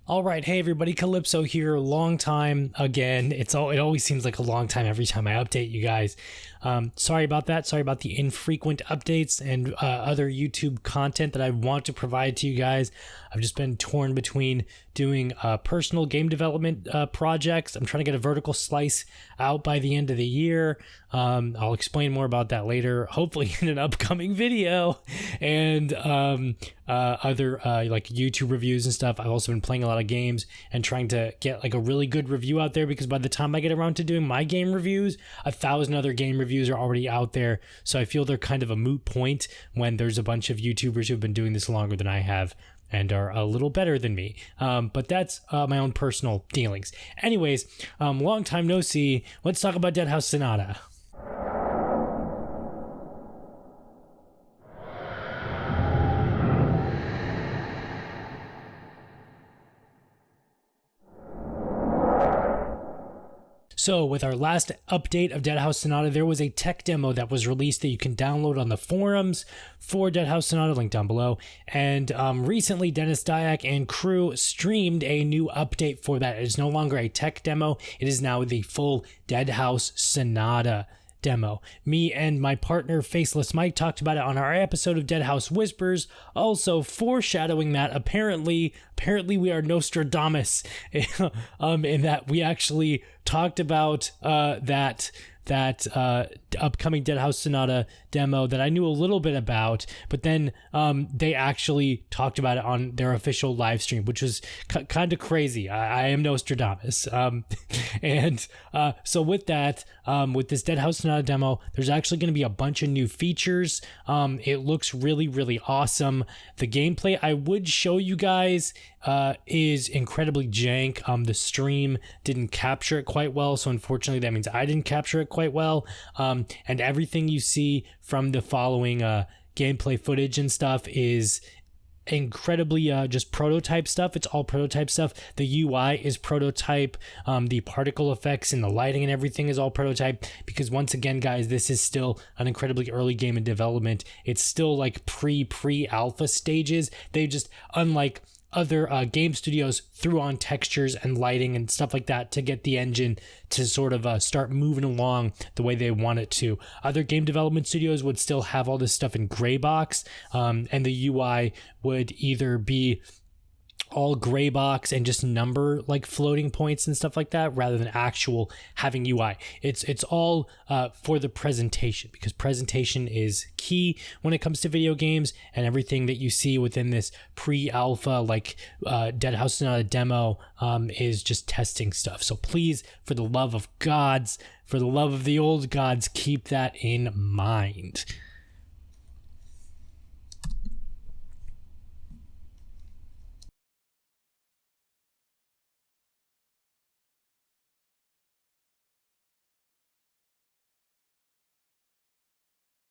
All right, hey everybody, Calypso here. Long time again. It always seems like a long time every time I update you guys. Sorry about that. Sorry about the infrequent updates and other YouTube content that I want to provide to you guys. I've just been torn between doing personal game development projects. I'm trying to get a vertical slice out by the end of the year. I'll explain more about that later, hopefully in an upcoming video, and other like YouTube reviews and stuff. I've also been playing a lot of games and trying to get like a really good review out there, because by the time I get around to doing my game reviews, 1,000 other game reviews are already out there. So I feel they're kind of a moot point when there's a bunch of YouTubers who've been doing this longer than I have and are a little better than me. But that's my own personal dealings. Anyways, long time no see. Let's talk about Deadhaus Sonata. So with our last update of Deadhaus Sonata, there was a tech demo that was released that you can download on the forums for Deadhaus Sonata, link down below. And recently, Dennis Dyack and crew streamed a new update for that. It is no longer a tech demo. It is now the full Deadhaus Sonata demo. Me and my partner Faceless Mike talked about it on our episode of Deadhaus Whispers, also foreshadowing that apparently we are Nostradamus in that we actually talked about that upcoming Deadhaus Sonata demo that I knew a little bit about, but then they actually talked about it on their official live stream, which was kind of crazy. I am Nostradamus. And so with that, with this Deadhaus Sonata demo, there's actually going to be a bunch of new features. It looks really, really awesome. The gameplay I would show you guys is incredibly jank. The stream didn't capture it quite well, so unfortunately that means I didn't capture it quite well. And everything you see from the following gameplay footage and stuff is incredibly just prototype stuff. It's all prototype stuff. The UI is prototype. The particle effects and the lighting and everything is all prototype, because once again, guys, this is still an incredibly early game in development. It's still like pre-alpha stages. They just, unlike other game studios, threw on textures and lighting and stuff like that to get the engine to sort of start moving along the way they want it to. Other game development studios would still have all this stuff in gray box, and the UI would either be all gray box and just number like floating points and stuff like that, rather than actual having UI. It's all for the presentation, because presentation is key when it comes to video games, and everything that you see within this pre-alpha like Deadhaus Sonata demo is just testing stuff. So please, for the love of gods, for the love of the old gods, keep that in mind.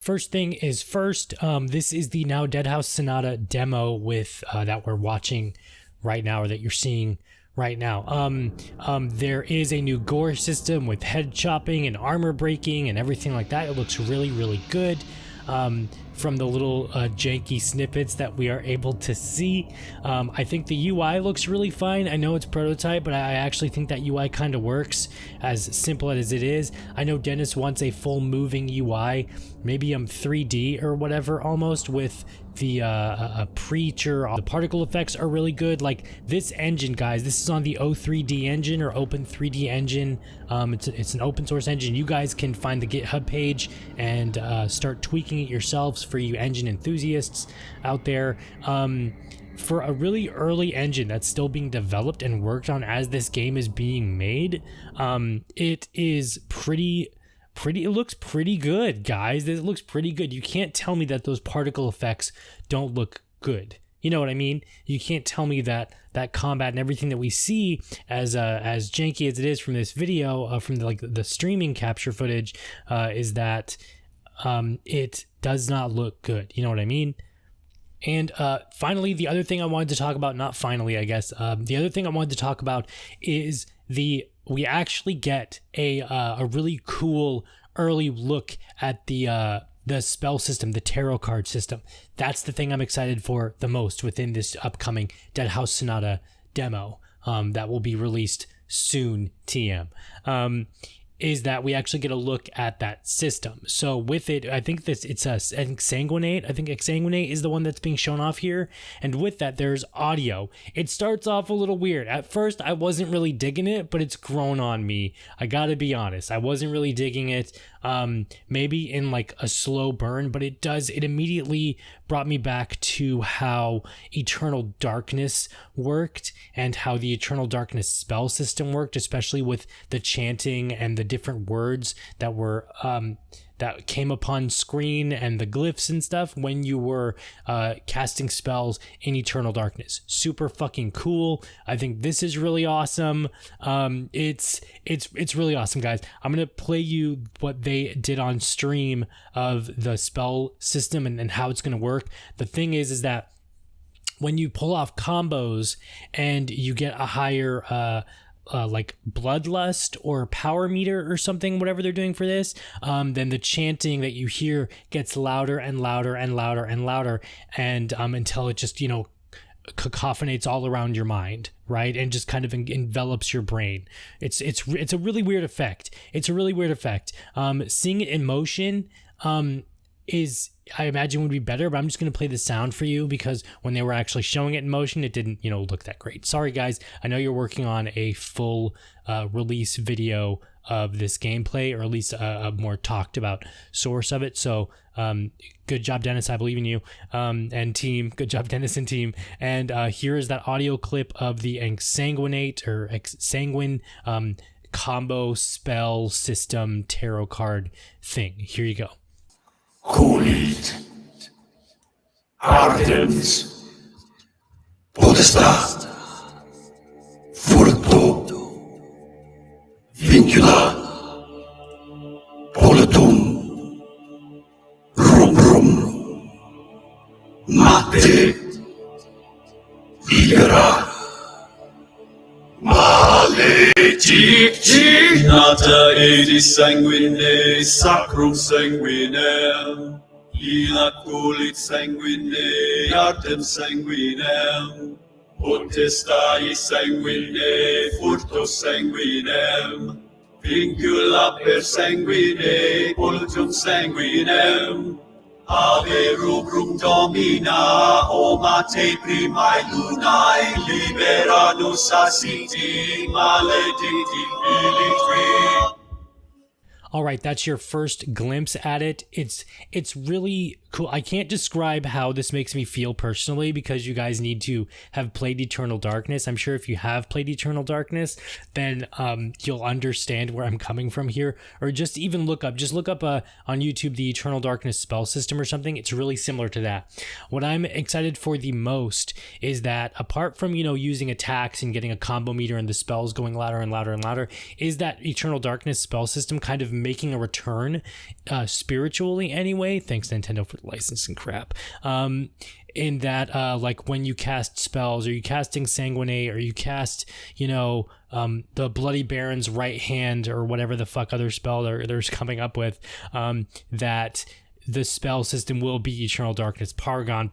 First thing is first, this is the now Deadhaus Sonata demo with that we're watching right now, or that you're seeing right now. There is a new gore system with head chopping and armor breaking and everything like that. It looks really, really good. From the little janky snippets that we are able to see. I think the UI looks really fine. I know it's prototype, but I actually think that UI kind of works, as simple as it is. I know Dennis wants a full moving UI, maybe 3D or whatever, almost, with the preacher. The particle effects are really good. Like this engine, guys, this is on the O3D engine, or Open 3D engine. It's an open source engine. You guys can find the GitHub page and start tweaking it yourselves, for you engine enthusiasts out there. For a really early engine that's still being developed and worked on as this game is being made, it is pretty, it looks pretty good, guys. It looks pretty good. You can't tell me that those particle effects don't look good. You know what I mean? You can't tell me that combat and everything that we see, as janky as it is from this video, from the streaming capture footage, is that it does not look good. You know what I mean? And finally, the other thing I wanted to talk about, not finally, I guess, the other thing I wanted to talk about is we actually get a really cool early look at the spell system, the tarot card system. That's the thing I'm excited for the most within this upcoming Deadhaus Sonata demo that will be released soon, TM. Is that we actually get a look at that system. So with it, I think it's Exsanguinate. I think Exsanguinate is the one that's being shown off here. And with that, there's audio. It starts off a little weird. At first, I wasn't really digging it, but it's grown on me. I gotta be honest. I wasn't really digging it. Maybe in like a slow burn, but it immediately brought me back to how Eternal Darkness worked and how the Eternal Darkness spell system worked, especially with the chanting and the different words that were that came upon screen and the glyphs and stuff when you were casting spells in Eternal Darkness. Super fucking cool. I think this is really awesome. It's really awesome, guys. I'm gonna play you what they did on stream of the spell system and how it's gonna work. The thing is that when you pull off combos and you get a higher like bloodlust or power meter or something, whatever they're doing for this, then the chanting that you hear gets louder and louder and louder and louder, and until it just, cacophonates all around your mind, right? And just kind of envelops your brain. It's a really weird effect. Seeing it in motion is, I imagine, would be better, but I'm just going to play the sound for you because when they were actually showing it in motion, it didn't, look that great. Sorry, guys. I know you're working on a full release video of this gameplay, or at least a more talked about source of it. So good job, Dennis. I believe in you. And team, good job, Dennis and team. And here is that audio clip of the Exsanguinate or Exsanguine combo spell system tarot card thing. Here you go. Kulit, Ardens, Potestad, Furto, Vincula, Politum, Rum, Mate, Igara, Maledicti, Nata edis sanguine, sacrum sanguinem, Ilaculit sanguine, ardem sanguinem, Potestai sanguine, furto sanguinem, Vincula per sanguine, pollitum sanguinem, Ave rubrum domina, o mate primae lunae, libera nos asiti, maledicti filitri. All right, that's your first glimpse at it. It's really cool. I can't describe how this makes me feel personally because you guys need to have played Eternal Darkness. I'm sure if you have played Eternal Darkness, then you'll understand where I'm coming from here. Or just even look up on YouTube the Eternal Darkness spell system or something. It's really similar to that. What I'm excited for the most is that apart from, using attacks and getting a combo meter and the spells going louder and louder and louder, is that Eternal Darkness spell system kind of making a return spiritually anyway. Thanks, Nintendo, for the licensing crap. In that, like when you cast spells, or you casting Sanguinate, or you cast, the Bloody Baron's right hand, or whatever the fuck other spell they're coming up with, that the spell system will be Eternal Darkness, Pargon.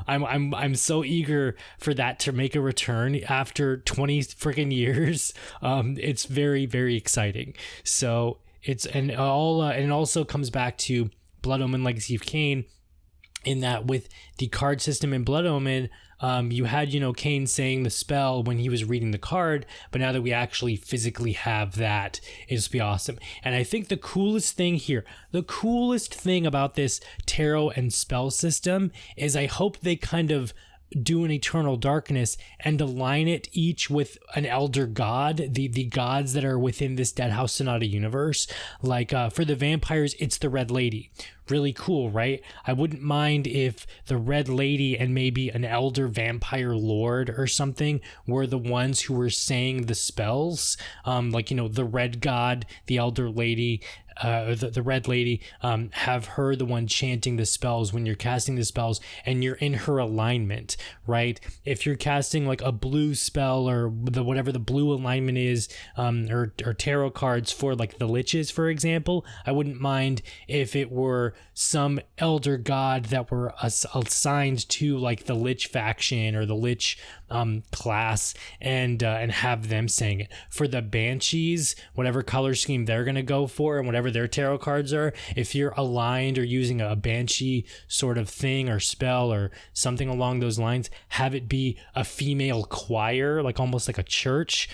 I'm so eager for that to make a return after 20 freaking years. It's very, very exciting. So and it also comes back to Blood Omen Legacy of Kain, in that with the card system in Blood Omen, you had, Kain saying the spell when he was reading the card, but now that we actually physically have that, it'll be awesome. And I think the coolest thing about this tarot and spell system is I hope they kind of do an Eternal Darkness and align it each with an elder god, the gods that are within this Deadhaus Sonata universe. Like for the vampires, it's the Red Lady. Really cool, right? I wouldn't mind if the Red Lady and maybe an elder vampire lord or something were the ones who were saying the spells. The Red God, the Elder Lady, the red lady, have her the one chanting the spells when you're casting the spells and you're in her alignment, right? If you're casting like a blue spell or whatever the blue alignment is, or tarot cards for like the liches, for example, I wouldn't mind if it were some elder god that were assigned to like the lich faction or the lich class, and have them saying it. For the banshees, whatever color scheme they're gonna go for and whatever their tarot cards are, if you're aligned or using a banshee sort of thing or spell or something along those lines, have it be a female choir, like almost like a church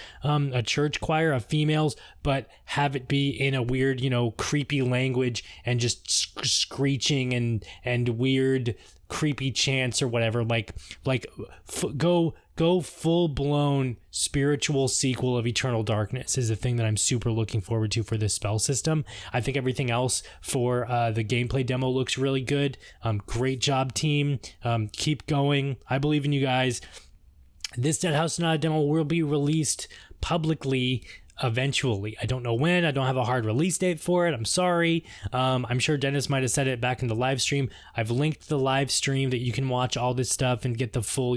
choir of females, but have it be in a weird, creepy language and just screeching and weird creepy chants or whatever, go full blown spiritual sequel of Eternal Darkness is the thing that I'm super looking forward to for this spell system. I think everything else for the gameplay demo looks really good. Great job, team. Keep going. I believe in you guys. This Deadhaus Sonata demo will be released publicly eventually. I don't know when. I don't have a hard release date for it. I'm sorry. I'm sure Dennis might have said it back in the live stream. I've linked the live stream that you can watch all this stuff and get the full,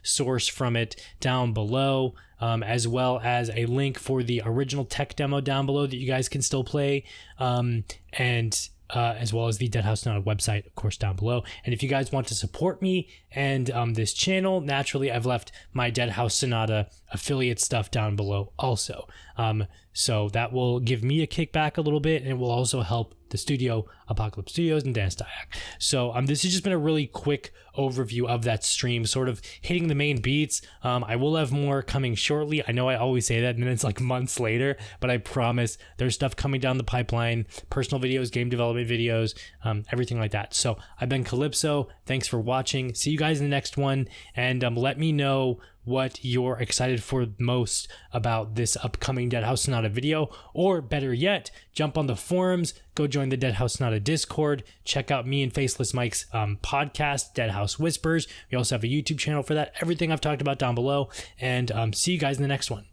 source from it down below, as well as a link for the original tech demo down below that you guys can still play, and as well as the Deadhaus Sonata website, of course, down below. And if you guys want to support me and this channel, naturally, I've left my Deadhaus Sonata affiliate stuff down below also. So that will give me a kickback a little bit, and it will also help the studio, Apocalypse Studios and Dennis Dyack. So this has just been a really quick overview of that stream, sort of hitting the main beats. I will have more coming shortly. I know I always say that, and then it's like months later, but I promise there's stuff coming down the pipeline, personal videos, game development videos, everything like that. So I've been Calypso. Thanks for watching. See you guys in the next one, and let me know what you're excited for most about this upcoming Deadhaus Sonata video, or better yet, jump on the forums, go join the Deadhaus Sonata Discord, check out me and Faceless Mike's podcast, Deadhaus Whispers. We also have a YouTube channel for that. Everything I've talked about down below, and see you guys in the next one.